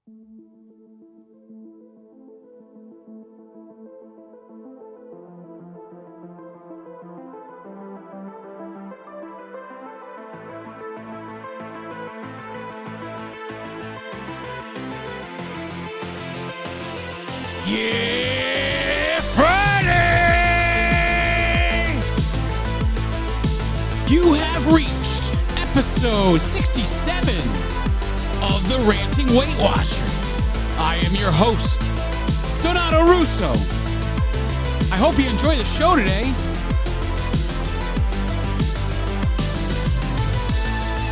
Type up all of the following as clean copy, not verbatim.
Yeah, Friday! You have reached episode 67 of the Ranting Weight Watcher. I am your host, Donato Russo. I hope you enjoy the show today.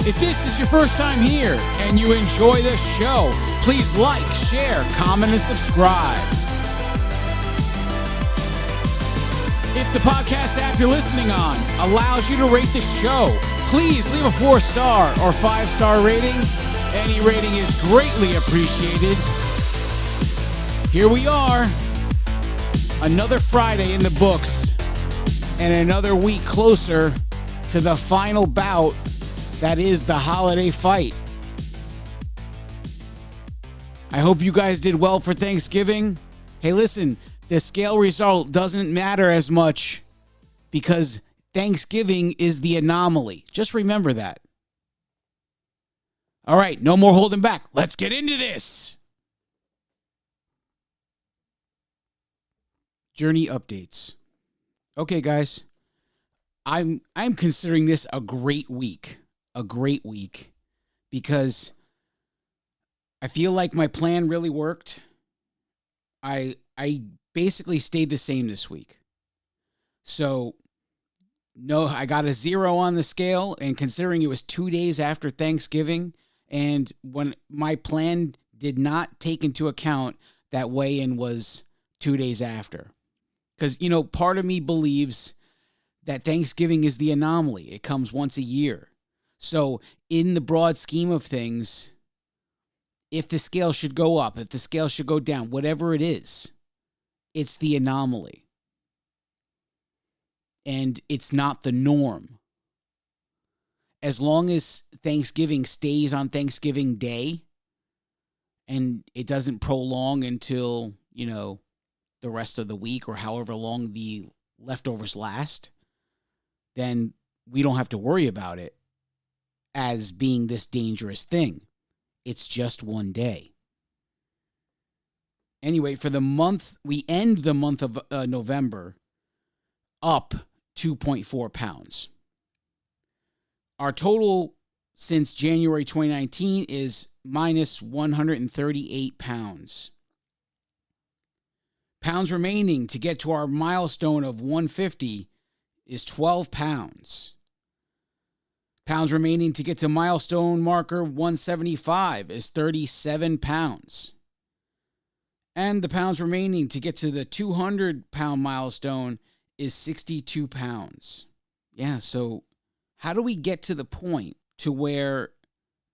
If this is your first time here and you enjoy the show, please like, share, comment, and subscribe. If the podcast app you're listening on allows you to rate the show, please leave a 4-star or 5-star rating. Any rating is greatly appreciated. Here we are, another Friday in the books, and another week closer to the final bout that is the holiday fight. I hope you guys did well for Thanksgiving. Hey, listen, the scale result doesn't matter as much because Thanksgiving is the anomaly. Just remember that. All right, no more holding back. Let's get into this. Journey updates. Okay, guys. I'm considering this a great week. A great week because I feel like my plan really worked. I basically stayed the same this week. So, no, I got a 0 on the scale, and considering it was 2 days after Thanksgiving, and when my plan did not take into account that weigh-in was 2 days after. Because, part of me believes that Thanksgiving is the anomaly. It comes once a year. So, in the broad scheme of things, if the scale should go up, if the scale should go down, whatever it is, it's the anomaly. And it's not the norm. As long as Thanksgiving stays on Thanksgiving Day and it doesn't prolong until, the rest of the week or however long the leftovers last, then we don't have to worry about it as being this dangerous thing. It's just one day. Anyway, for the month, we end the month of November up 2.4 pounds. Our total since January 2019 is minus 138 pounds. Pounds remaining to get to our milestone of 150 is 12 pounds. Pounds remaining to get to milestone marker 175 is 37 pounds. And the pounds remaining to get to the 200-pound milestone is 62 pounds. Yeah, so how do we get to the point to where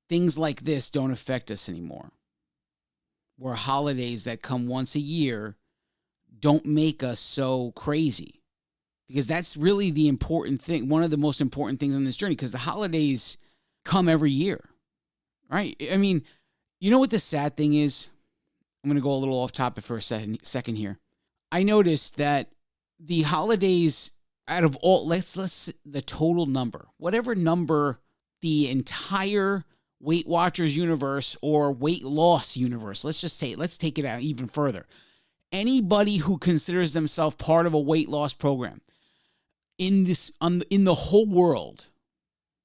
things like this don't affect us anymore? Where holidays that come once a year don't make us so crazy? Because that's really the important thing, one of the most important things on this journey, because the holidays come every year, right? I mean, you know what the sad thing is? I'm going to go a little off topic for a second here. I noticed that the holidays, out of all, let's the total number, whatever number the entire Weight Watchers universe or weight loss universe, let's take it out even further. Anybody who considers themselves part of a weight loss program in the whole world,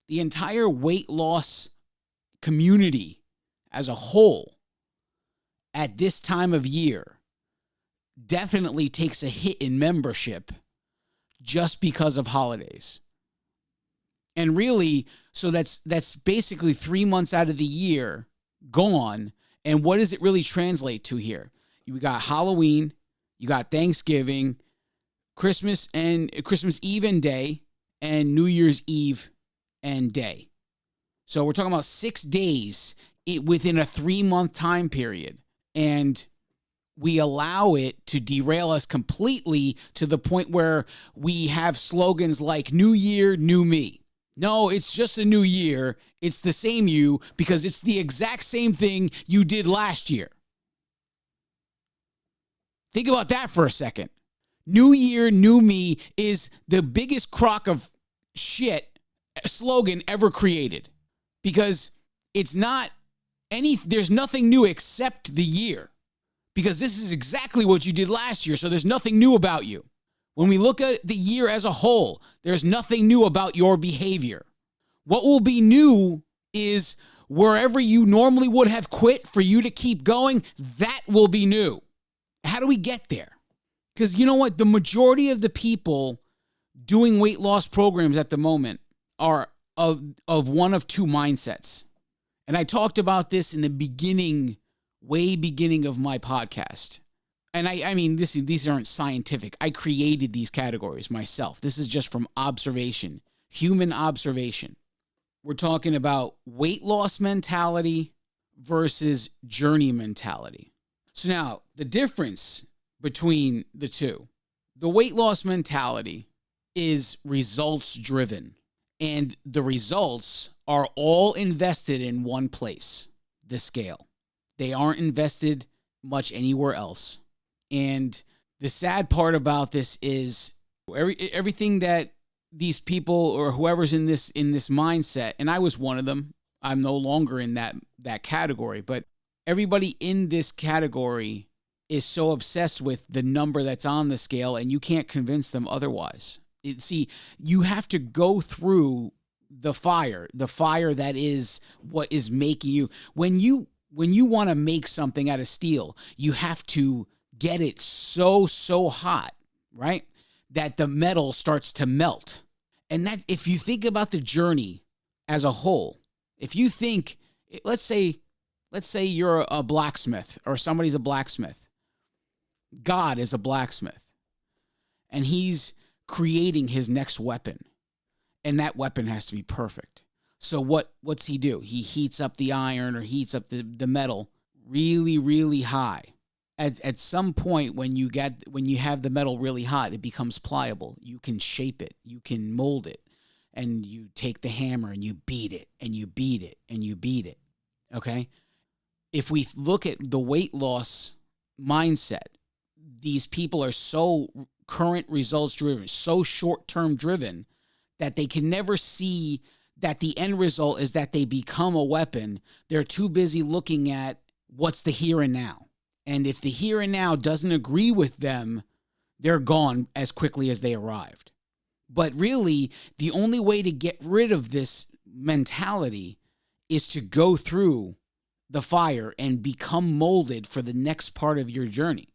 the entire weight loss community as a whole at this time of year definitely takes a hit in membership just because of holidays. And really, so that's basically 3 months out of the year gone. And what does it really translate to here? You got Halloween, you got Thanksgiving, Christmas Eve and day, and New Year's Eve and day. So we're talking about 6 days within a 3-month time period. And we allow it to derail us completely to the point where we have slogans like New Year, New Me. No, it's just a new year. It's the same you because it's the exact same thing you did last year. Think about that for a second. New year, new me is the biggest crock of shit slogan ever created because it's not there's nothing new except the year because this is exactly what you did last year. So there's nothing new about you. When we look at the year as a whole, there's nothing new about your behavior. What will be new is wherever you normally would have quit for you to keep going, that will be new. How do we get there? Because you know what? The majority of the people doing weight loss programs at the moment are of one of two mindsets. And I talked about this in the beginning, way beginning of my podcast. And I mean, these aren't scientific. I created these categories myself. This is just from observation, human observation. We're talking about weight loss mentality versus journey mentality. So now, the difference between the two, the weight loss mentality is results driven. And the results are all invested in one place, the scale. They aren't invested much anywhere else. And the sad part about this is everything that these people or whoever's in this mindset, and I was one of them. I'm no longer in that category, but everybody in this category is so obsessed with the number that's on the scale, and you can't convince them otherwise. See, you have to go through the fire that is what is making you. When you want to make something out of steel, you have to get it so hot, right? That the metal starts to melt. And that, if you think about the journey as a whole, if you think, let's say you're a blacksmith or somebody's a blacksmith. God is a blacksmith. And he's creating his next weapon. And that weapon has to be perfect. So what's he do? He heats up the iron or heats up the metal really, really high. At some point when you have the metal really hot, it becomes pliable. You can shape it, you can mold it, and you take the hammer and you beat it and you beat it and you beat it. Okay? If we look at the weight loss mindset, these people are so current results driven, so short-term driven that they can never see that the end result is that they become a weapon. They're too busy looking at what's the here and now. And if the here and now doesn't agree with them, they're gone as quickly as they arrived. But really, the only way to get rid of this mentality is to go through the fire and become molded for the next part of your journey.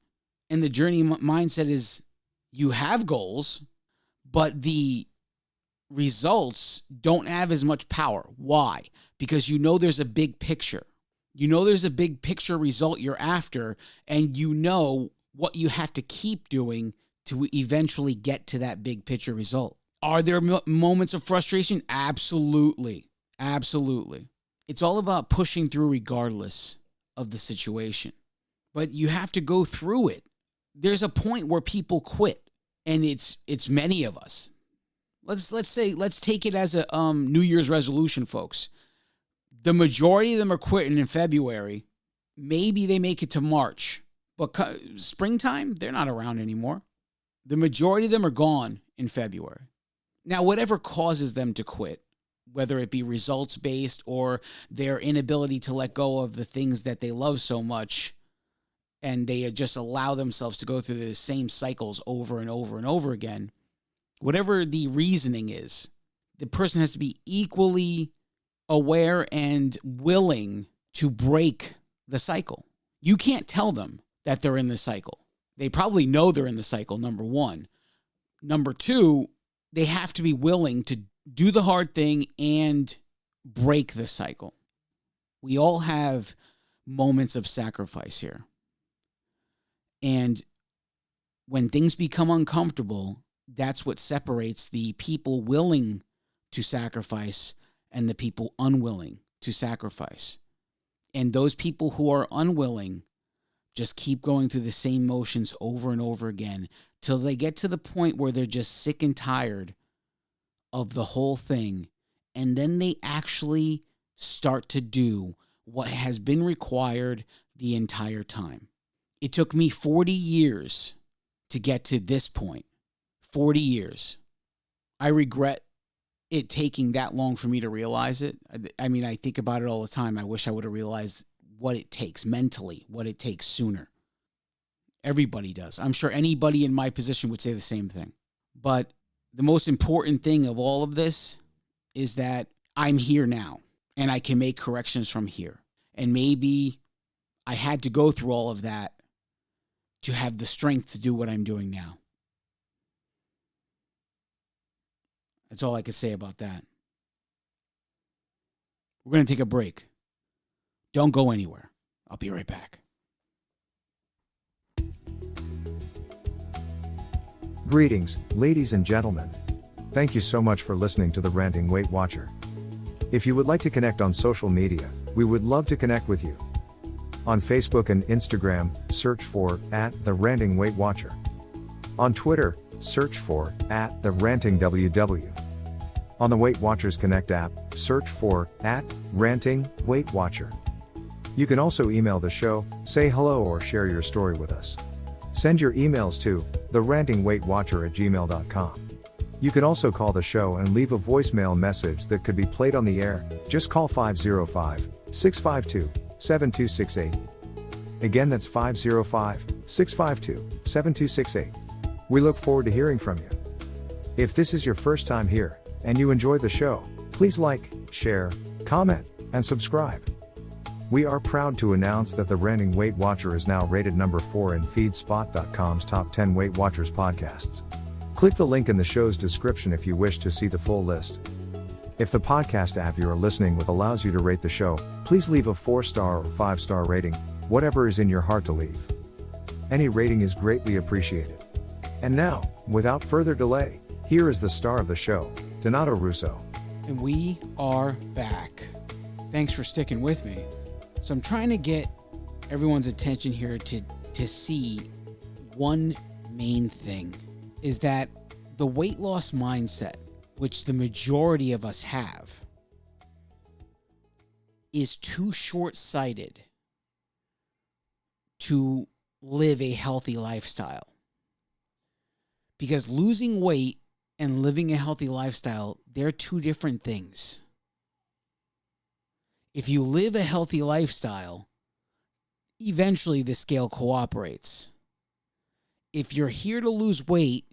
And the journey mindset is you have goals, but the results don't have as much power. Why? Because you know there's a big picture. You know there's a big picture result you're after, and you know what you have to keep doing to eventually get to that big picture result. Are there moments of frustration? Absolutely. Absolutely. It's all about pushing through regardless of the situation. But you have to go through it. There's a point where people quit, and it's many of us. Let's take it as a New Year's resolution, folks. The majority of them are quitting in February. Maybe they make it to March. But springtime, they're not around anymore. The majority of them are gone in February. Now, whatever causes them to quit, whether it be results-based or their inability to let go of the things that they love so much, and they just allow themselves to go through the same cycles over and over and over again, whatever the reasoning is, the person has to be equally aware and willing to break the cycle. You can't tell them that they're in the cycle. They probably know they're in the cycle, number one. Number two, they have to be willing to do the hard thing and break the cycle. We all have moments of sacrifice here. And when things become uncomfortable, that's what separates the people willing to sacrifice and the people unwilling to sacrifice. And those people who are unwilling just keep going through the same motions over and over again till they get to the point where they're just sick and tired of the whole thing, and then they actually start to do what has been required the entire time. It took me 40 years to get to this point. 40 years. I regret it taking that long for me to realize it. I mean, I think about it all the time. I wish I would have realized what it takes mentally, what it takes sooner. Everybody does. I'm sure anybody in my position would say the same thing. But the most important thing of all of this is that I'm here now and I can make corrections from here. And maybe I had to go through all of that to have the strength to do what I'm doing now. That's all I can say about that. We're going to take a break. Don't go anywhere. I'll be right back. Greetings, ladies and gentlemen. Thank you so much for listening to the Ranting Weight Watcher. If you would like to connect on social media, we would love to connect with you. On Facebook and Instagram, search for @The Ranting Weight Watcher. On Twitter, search for @The Ranting WW. On the Weight Watchers Connect app, search for @Ranting Weight Watcher. You can also email the show, say hello or share your story with us. Send your emails to therantingweightwatcher@gmail.com. You can also call the show and leave a voicemail message that could be played on the air. Just call 505-652-7268. Again, that's 505-652-7268. We look forward to hearing from you. If this is your first time here, and you enjoyed the show, please like, share, comment, and subscribe. We are proud to announce that the Ranting Weight Watcher is now rated number 4 in Feedspot.com's top 10 Weight Watchers podcasts. Click the link in the show's description if you wish to see the full list. If the podcast app you are listening with allows you to rate the show, please leave a 4-star or 5-star rating, whatever is in your heart to leave. Any rating is greatly appreciated. And now, without further delay, here is the star of the show, Donato Russo. And we are back. Thanks for sticking with me. So I'm trying to get everyone's attention here to see one main thing, is that the weight loss mindset, which the majority of us have, is too short-sighted to live a healthy lifestyle. Because losing weight and living a healthy lifestyle, they're two different things. If you live a healthy lifestyle, eventually the scale cooperates. If you're here to lose weight,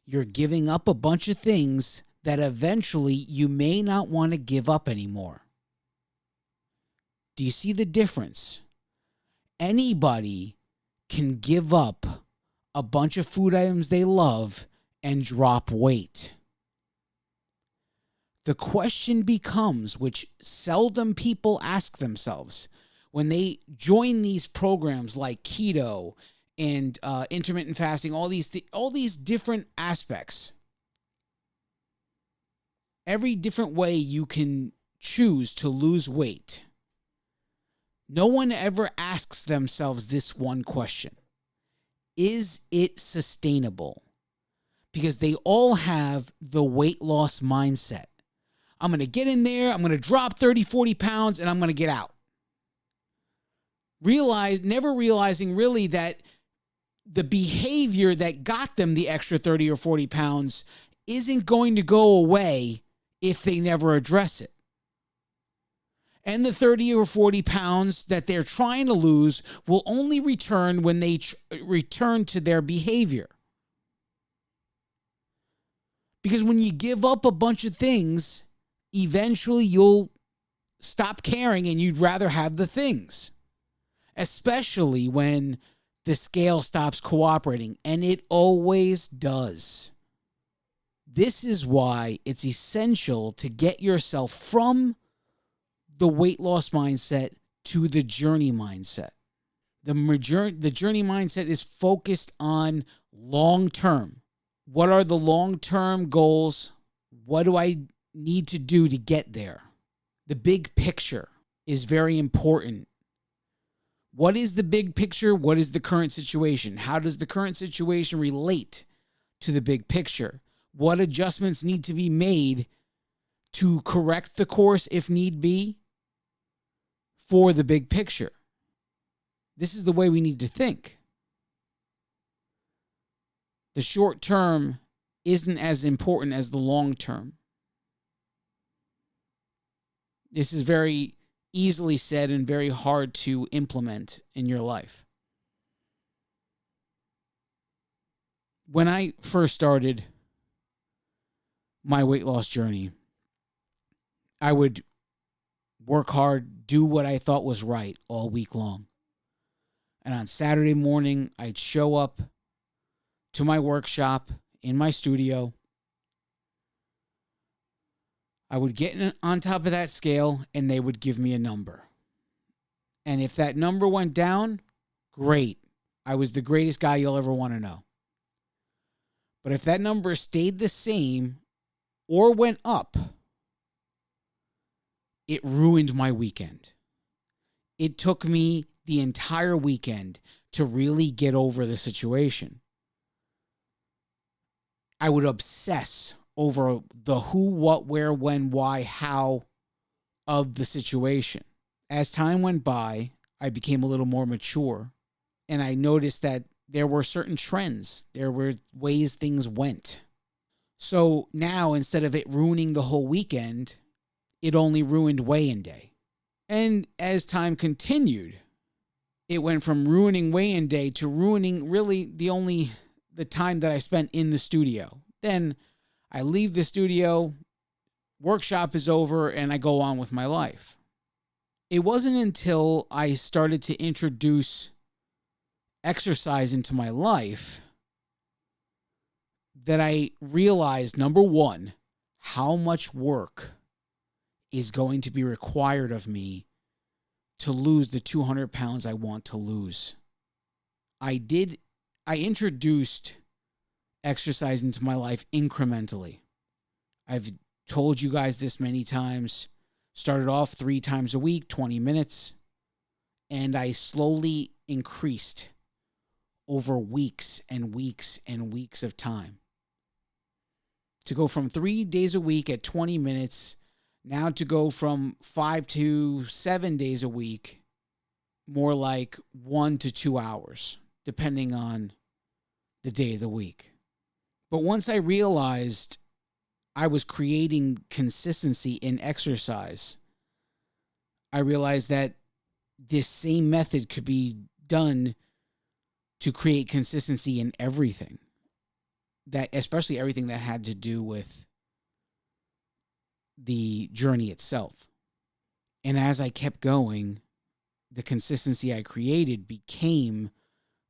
you're giving up a bunch of things that eventually you may not want to give up anymore. Do you see the difference? Anybody can give up a bunch of food items they love and drop weight. The question becomes, which seldom people ask themselves, when they join these programs like keto and intermittent fasting, all these different aspects, every different way you can choose to lose weight, no one ever asks themselves this one question: is it sustainable? Because they all have the weight loss mindset. I'm going to get in there, I'm going to drop 30, 40 pounds, and I'm going to get out. Never realizing really that the behavior that got them the extra 30 or 40 pounds isn't going to go away if they never address it. And the 30 or 40 pounds that they're trying to lose will only return when they return to their behavior. Because when you give up a bunch of things, eventually you'll stop caring and you'd rather have the things. Especially when the scale stops cooperating, and it always does. This is why it's essential to get yourself from the weight loss mindset to the journey mindset. The journey mindset is focused on long term. What are the long-term goals? What do I need to do to get there? The big picture is very important. What is the big picture? What is the current situation? How does the current situation relate to the big picture? What adjustments need to be made to correct the course if need be for the big picture. This is the way we need to think. The short term isn't as important as the long term. This is very easily said and very hard to implement in your life. When I first started my weight loss journey, I would work hard, do what I thought was right all week long. And on Saturday morning, I'd show up to my workshop in my studio. I would get on top of that scale and they would give me a number. And if that number went down, great. I was the greatest guy you'll ever want to know. But if that number stayed the same or went up, it ruined my weekend. It took me the entire weekend to really get over the situation. I would obsess over the who, what, where, when, why, how of the situation. As time went by, I became a little more mature, and I noticed that there were certain trends. There were ways things went. So now, instead of it ruining the whole weekend, it only ruined weigh-in day. And as time continued, it went from ruining weigh-in day to ruining really the time that I spent in the studio. Then I leave the studio, workshop is over, and I go on with my life. It wasn't until I started to introduce exercise into my life that I realized, number one, how much work is going to be required of me to lose the 200 pounds I want to lose. I introduced exercise into my life incrementally. I've told you guys this many times. Started off 3 times a week, 20 minutes, and I slowly increased over weeks and weeks and weeks of time. To go from 3 days a week at 20 minutes, now to go from 5 to 7 days a week, more like 1 to 2 hours, depending on the day of the week. But once I realized I was creating consistency in exercise, I realized that this same method could be done to create consistency in everything, that especially everything that had to do with the journey itself. And as I kept going, the consistency I created became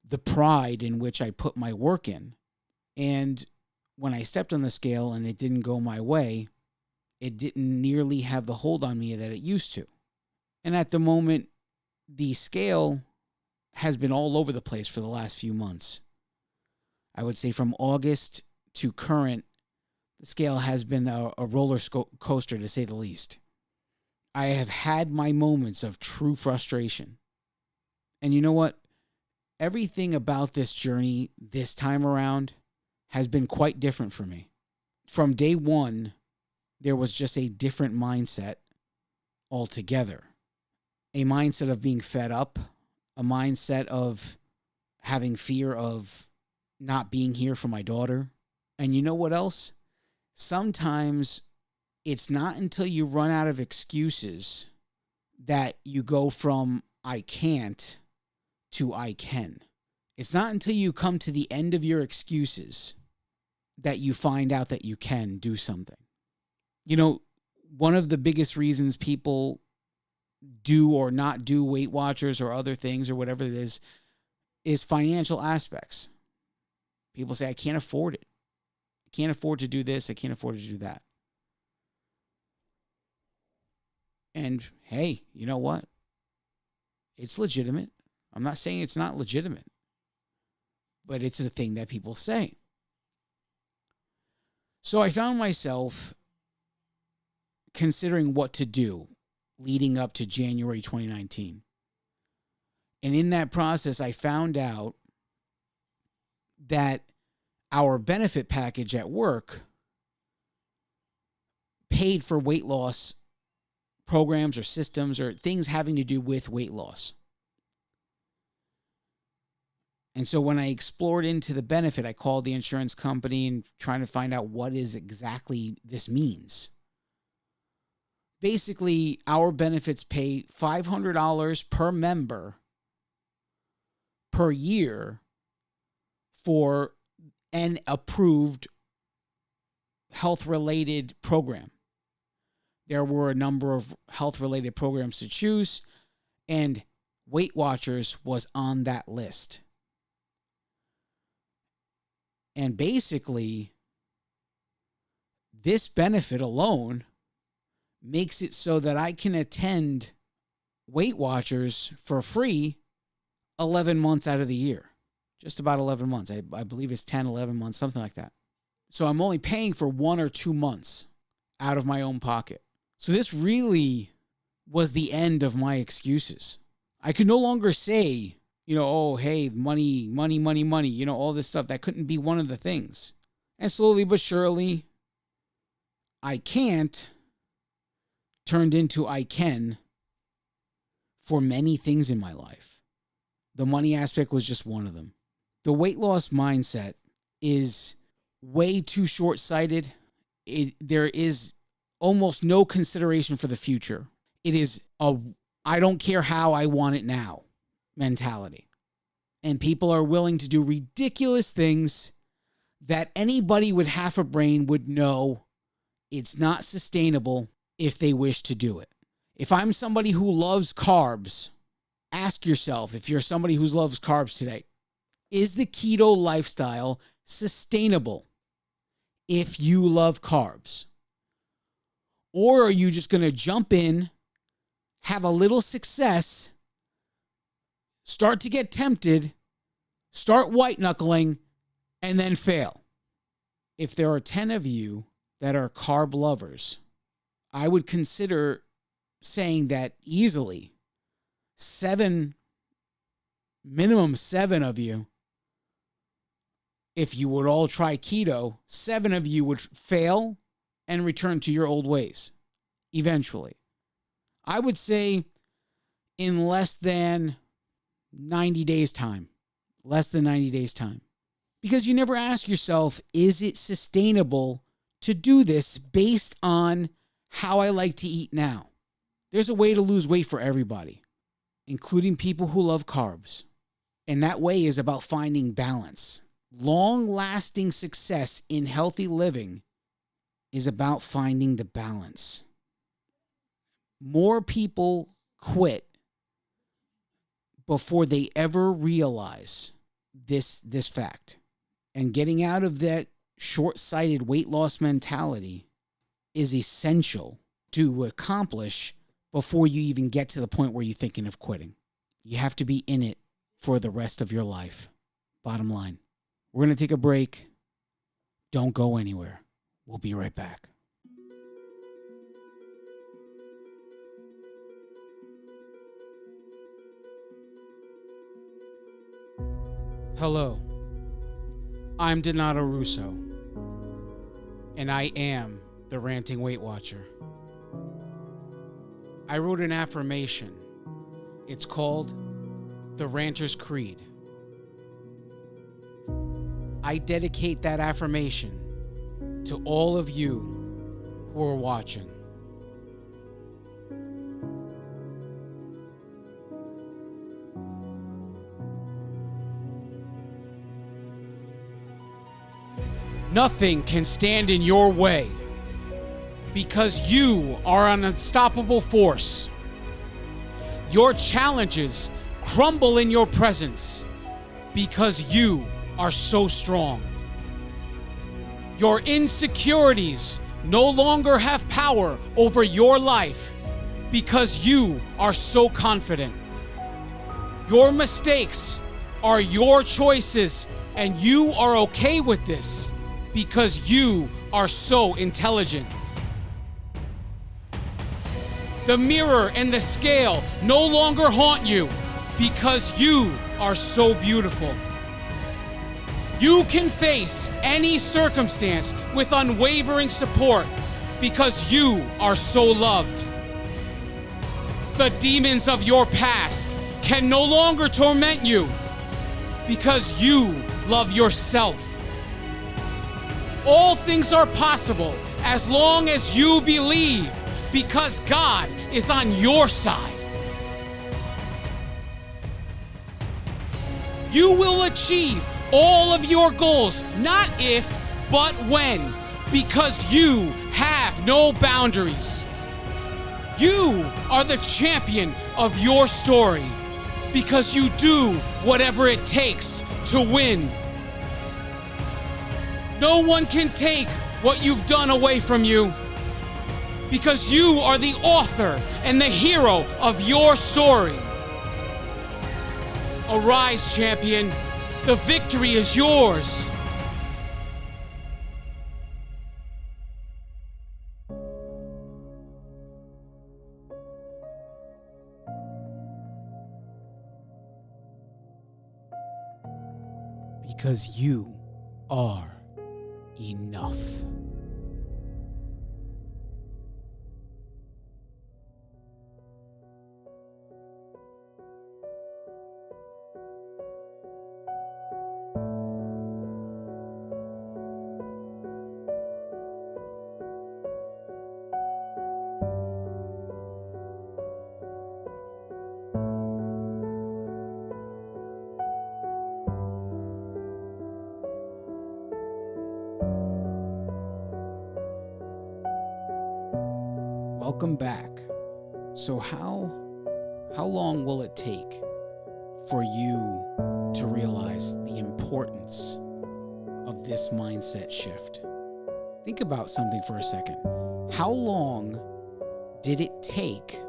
the pride in which I put my work in. And when I stepped on the scale and it didn't go my way, it didn't nearly have the hold on me that it used to. And at the moment, the scale has been all over the place for the last few months. I would say from August to current, the scale has been a roller coaster, to say the least. I have had my moments of true frustration. And you know what? Everything about this journey this time around has been quite different for me. From day one, there was just a different mindset altogether. A mindset of being fed up, a mindset of having fear of not being here for my daughter. And you know what else? Sometimes it's not until you run out of excuses that you go from I can't to I can. It's not until you come to the end of your excuses that you find out that you can do something. You know, one of the biggest reasons people do or not do Weight Watchers or other things or whatever it is financial aspects. People say, I can't afford it. I can't afford to do this. I can't afford to do that. And hey, you know what? It's legitimate. I'm not saying it's not legitimate, but it's a thing that people say. So I found myself considering what to do leading up to January 2019. And in that process, I found out that our benefit package at work paid for weight loss programs or systems or things having to do with weight loss. And so when I explored into the benefit, I called the insurance company and trying to find out what is exactly this means. Basically, our benefits pay $500 per member per year for an approved health-related program. There were a number of health-related programs to choose, and Weight Watchers was on that list. And basically, this benefit alone makes it so that I can attend Weight Watchers for free 11 months out of the year. Just about 11 months. I believe it's 10, 11 months, something like that. So I'm only paying for 1 or 2 months out of my own pocket. So this really was the end of my excuses. I could no longer say, oh, hey, money, all this stuff. That couldn't be one of the things. And slowly but surely, I can't turned into I can for many things in my life. The money aspect was just one of them. The weight loss mindset is way too short-sighted. There is almost no consideration for the future. It is a I don't care how, I want it now mentality. And people are willing to do ridiculous things that anybody with half a brain would know it's not sustainable if they wish to do it. If I'm somebody who loves carbs, ask yourself, if you're somebody who loves carbs today, is the keto lifestyle sustainable if you love carbs? Or are you just going to jump in, have a little success, start to get tempted, start white knuckling, and then fail? If there are 10 of you that are carb lovers, I would consider saying that easily minimum 7 of you, if you would all try keto, 7 of you would fail and return to your old ways eventually. I would say in less than 90 days time. Less than 90 days time. Because you never ask yourself, is it sustainable to do this based on how I like to eat now? There's a way to lose weight for everybody, including people who love carbs. And that way is about finding balance. Long-lasting success in healthy living is about finding the balance. More people quit before they ever realize this fact. And getting out of that short-sighted weight loss mentality is essential to accomplish before you even get to the point where you're thinking of quitting. You have to be in it for the rest of your life. Bottom line. We're going to take a break. Don't go anywhere. We'll be right back. Hello. I'm Donato Russo, and I am the Ranting Weight Watcher. I wrote an affirmation. It's called the Ranter's Creed. I dedicate that affirmation to all of you who are watching. Nothing can stand in your way because you are an unstoppable force. Your challenges crumble in your presence because you are so strong. Your insecurities no longer have power over your life because you are so confident. Your mistakes are your choices, and you are okay with this because you are so intelligent. The mirror and the scale no longer haunt you because you are so beautiful. You can face any circumstance with unwavering support because you are so loved. The demons of your past can no longer torment you because you love yourself. All things are possible as long as you believe, because God is on your side. You will achieve all of your goals, not if, but when, because you have no boundaries. You are the champion of your story because you do whatever it takes to win. No one can take what you've done away from you because you are the author and the hero of your story. Arise, champion. The victory is yours. Because you are enough. Welcome back. So how long will it take for you to realize the importance of this mindset shift? Think about something for a second. How long did it take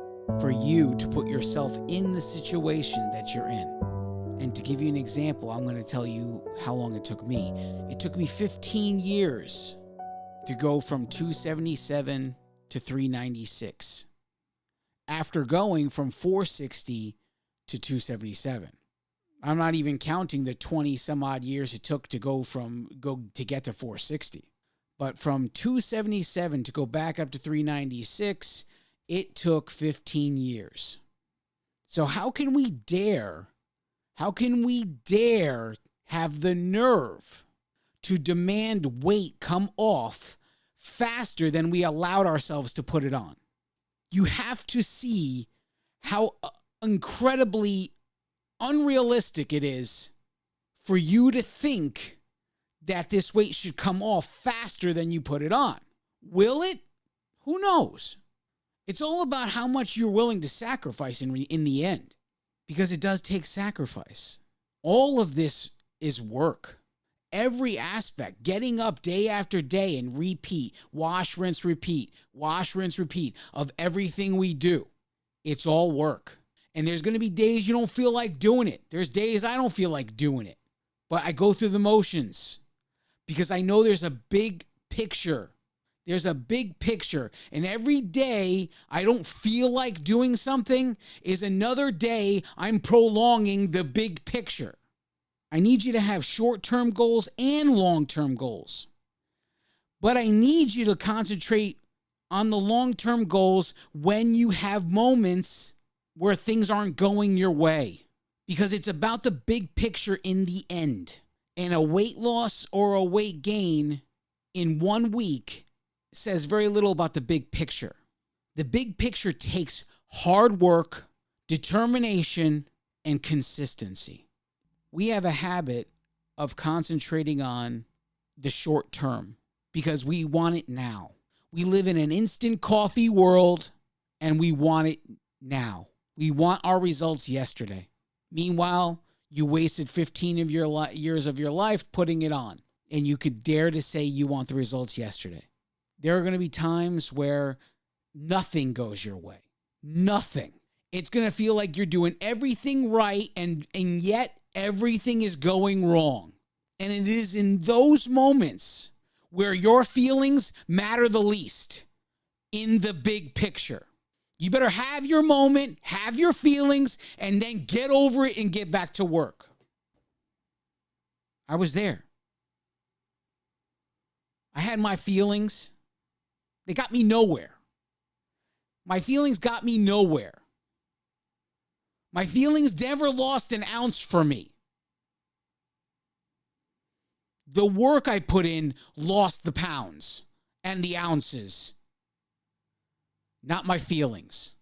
for you to put yourself in the situation that you're in? And to give you an example, I'm going to tell you how long it took me. It took me 15 years to go from 277 to 396 after going from 460 to 277. I'm not even counting the 20 some odd years it took to go to get to 460. But from 277 to go back up to 396, it took 15 years. So how can we dare have the nerve to demand weight come off faster than we allowed ourselves to put it on? You have to see how incredibly unrealistic it is for you to think that this weight should come off faster than you put it on. Will it? Who knows? It's all about how much you're willing to sacrifice in the end, because it does take sacrifice. All of this is work. Every aspect, getting up day after day and repeat, wash, rinse, repeat of everything we do. It's all work. And there's going to be days you don't feel like doing it. There's days I don't feel like doing it. But I go through the motions because I know there's a big picture. There's a big picture. And every day I don't feel like doing something is another day I'm prolonging the big picture. I need you to have short-term goals and long-term goals. But I need you to concentrate on the long-term goals when you have moments where things aren't going your way. Because it's about the big picture in the end. And a weight loss or a weight gain in 1 week says very little about the big picture. The big picture takes hard work, determination, and consistency. We have a habit of concentrating on the short term because we want it now. We live in an instant coffee world and we want it now. We want our results yesterday. Meanwhile, you wasted 15 of your years of your life putting it on, and you could dare to say you want the results yesterday. There are going to be times where nothing goes your way. Nothing. It's going to feel like you're doing everything right and yet everything is going wrong. And it is in those moments where your feelings matter the least in the big picture. You better have your moment, have your feelings, and then get over it and get back to work. I was there. I had my feelings. They got me nowhere. My feelings got me nowhere. My feelings never lost an ounce for me. The work I put in lost the pounds and the ounces, not my feelings.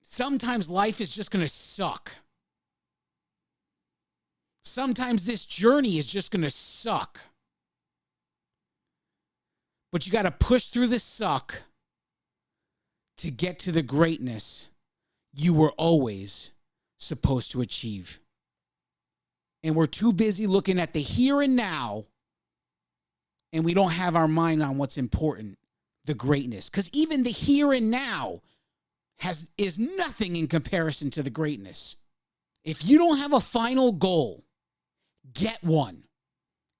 Sometimes life is just going to suck. Sometimes this journey is just going to suck. But you got to push through the suck to get to the greatness you were always supposed to achieve. And we're too busy looking at the here and now, and we don't have our mind on what's important, the greatness. Because even the here and now is nothing in comparison to the greatness. If you don't have a final goal, get one.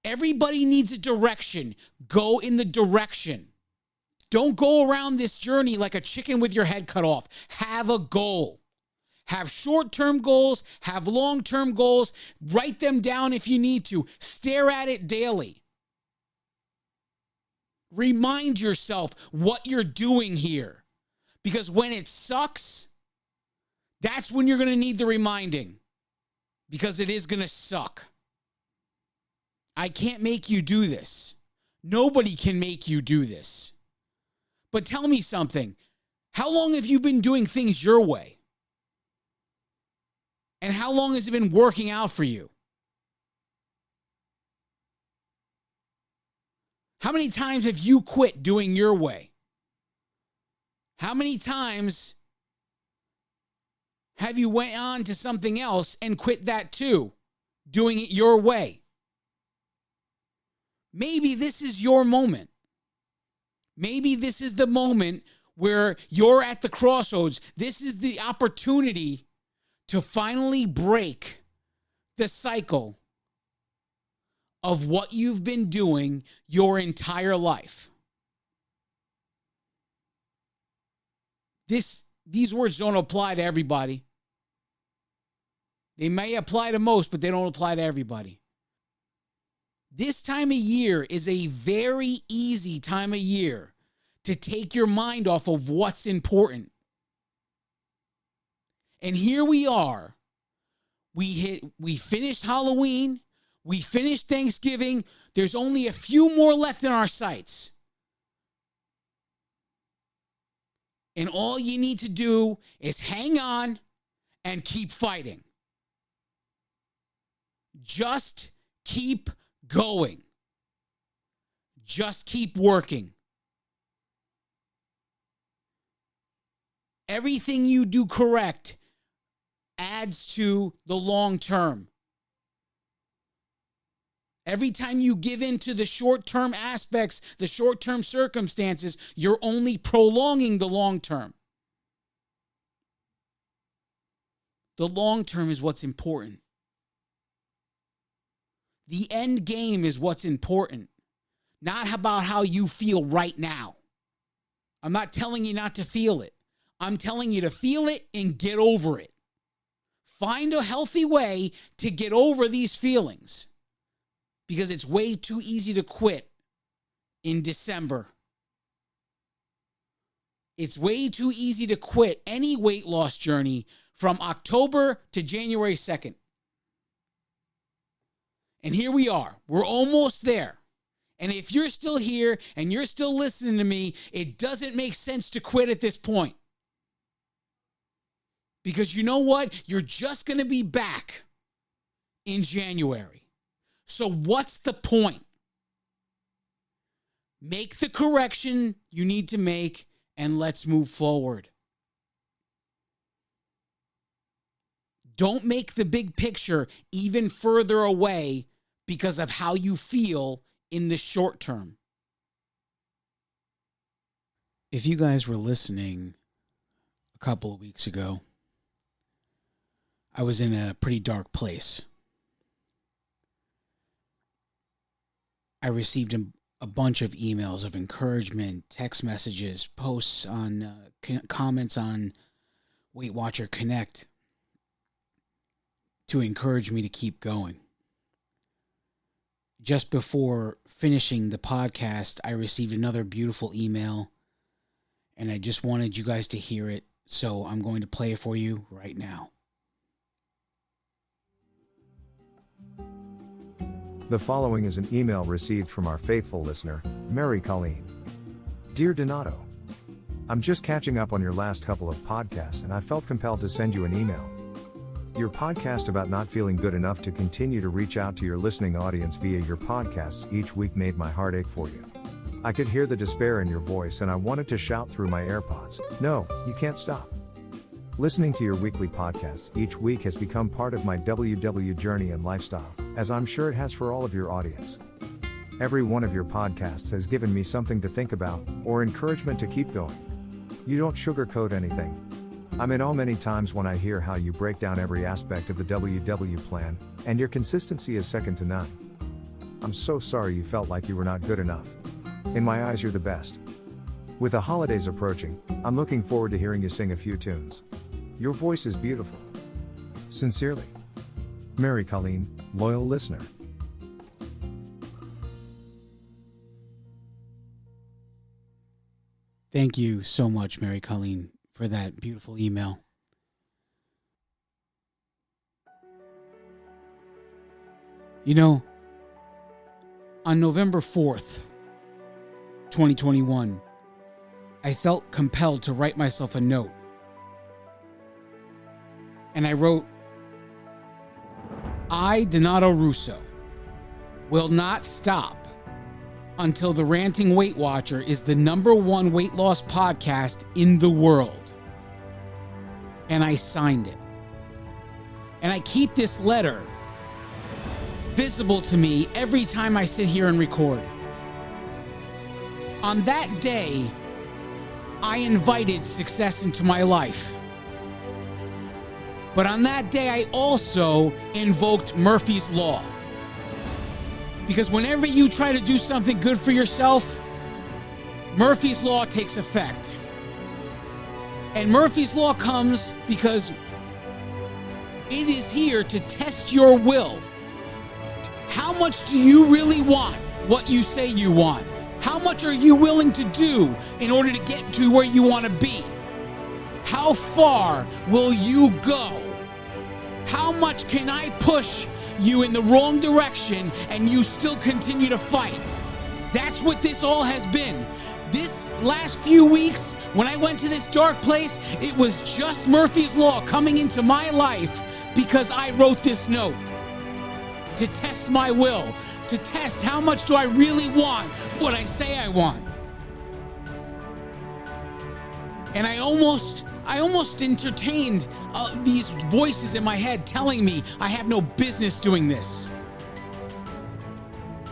Everybody needs a direction. Go in the direction. Don't go around this journey like a chicken with your head cut off. Have a goal. Have short-term goals. Have long-term goals. Write them down if you need to. Stare at it daily. Remind yourself what you're doing here. Because when it sucks, that's when you're going to need the reminding. Because it is going to suck. I can't make you do this. Nobody can make you do this. But tell me something. How long have you been doing things your way? And how long has it been working out for you? How many times have you quit doing your way? How many times have you went on to something else and quit that too, doing it your way? Maybe this is your moment. Maybe this is the moment where you're at the crossroads. This is the opportunity to finally break the cycle of what you've been doing your entire life. These words don't apply to everybody. They may apply to most, but they don't apply to everybody. This time of year is a very easy time of year to take your mind off of what's important. And here we are. We finished Halloween. We finished Thanksgiving. There's only a few more left in our sights. And all you need to do is hang on and keep fighting. Just keep going. Just keep working. Everything you do correct adds to the long term. Every time you give in to the short-term aspects, the short-term circumstances, you're only prolonging the long term. The long term is what's important. The end game is what's important, not about how you feel right now. I'm not telling you not to feel it. I'm telling you to feel it and get over it. Find a healthy way to get over these feelings, because it's way too easy to quit in December. It's way too easy to quit any weight loss journey from October to January 2nd. And here we are. We're almost there. And if you're still here and you're still listening to me, it doesn't make sense to quit at this point. Because you know what? You're just going to be back in January. So what's the point? Make the correction you need to make and let's move forward. Don't make the big picture even further away because of how you feel in the short term. If you guys were listening a couple of weeks ago, I was in a pretty dark place. I received a bunch of emails of encouragement, text messages, posts on comments on Weight Watcher Connect to encourage me to keep going. just before finishing the podcast, I received another beautiful email, and I just wanted you guys to hear it, so I'm going to play it for you right now. The following is an email received from our faithful listener, Mary Colleen. Dear Donato, I'm just catching up on your last couple of podcasts and I felt compelled to send you an email. Your podcast about not feeling good enough to continue to reach out to your listening audience via your podcasts each week made my heart ache for you. I could hear the despair in your voice and I wanted to shout through my AirPods, no, you can't stop. Listening to your weekly podcasts each week has become part of my WW journey and lifestyle, as I'm sure it has for all of your audience. Every one of your podcasts has given me something to think about, or encouragement to keep going. You don't sugarcoat anything. I'm in awe many times when I hear how you break down every aspect of the WW plan, and your consistency is second to none. I'm so sorry you felt like you were not good enough. In my eyes, you're the best. With the holidays approaching, I'm looking forward to hearing you sing a few tunes. Your voice is beautiful. Sincerely, Mary Colleen, loyal listener. Thank you so much, Mary Colleen, for that beautiful email. You know, on November 4th, 2021, I felt compelled to write myself a note. And I wrote, I, Donato Russo, will not stop until the Ranting Weight Watcher is the #1 weight loss podcast in the world. And I signed it. And I keep this letter visible to me every time I sit here and record. On that day, I invited success into my life. But on that day, I also invoked Murphy's Law. Because whenever you try to do something good for yourself, Murphy's Law takes effect. And Murphy's Law comes because it is here to test your will. How much do you really want what you say you want? How much are you willing to do in order to get to where you want to be? How far will you go? How much can I push you in the wrong direction and you still continue to fight? That's what this all has been. This last few weeks, when I went to this dark place, it was just Murphy's Law coming into my life because I wrote this note to test my will, to test how much do I really want what I say I want. And I almost entertained these voices in my head telling me I have no business doing this.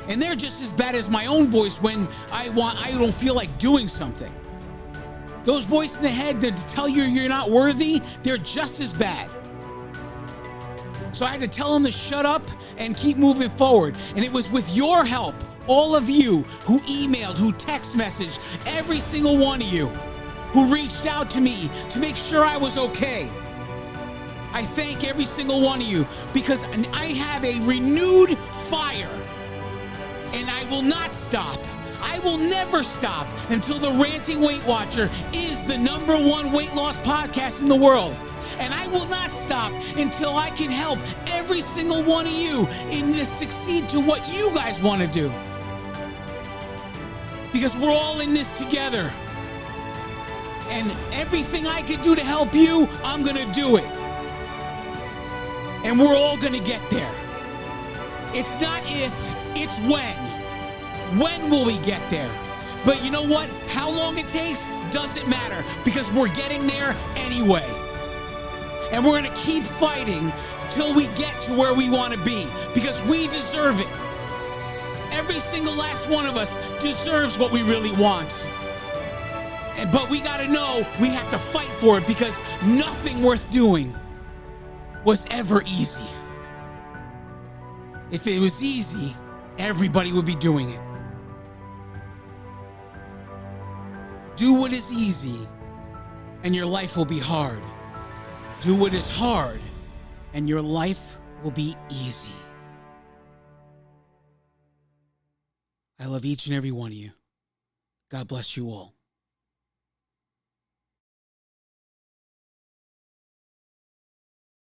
And they're just as bad as my own voice when I don't feel like doing something. Those voices in the head that tell you you're not worthy, they're just as bad. So I had to tell them to shut up and keep moving forward. And it was with your help, all of you who emailed, who text messaged, every single one of you who reached out to me to make sure I was okay. I thank every single one of you because I have a renewed fire and I will not stop. I will never stop until the Ranting Weight Watcher is the #1 weight loss podcast in the world. And I will not stop until I can help every single one of you in this succeed to what you guys want to do. Because we're all in this together. And everything I can do to help you, I'm going to do it. And we're all going to get there. It's not if, it's when. When will we get there? But you know what? How long it takes doesn't matter because we're getting there anyway. And we're going to keep fighting till we get to where we want to be because we deserve it. Every single last one of us deserves what we really want. But we got to know we have to fight for it because nothing worth doing was ever easy. If it was easy, everybody would be doing it. Do what is easy, and your life will be hard. Do what is hard, and your life will be easy. I love each and every one of you. God bless you all.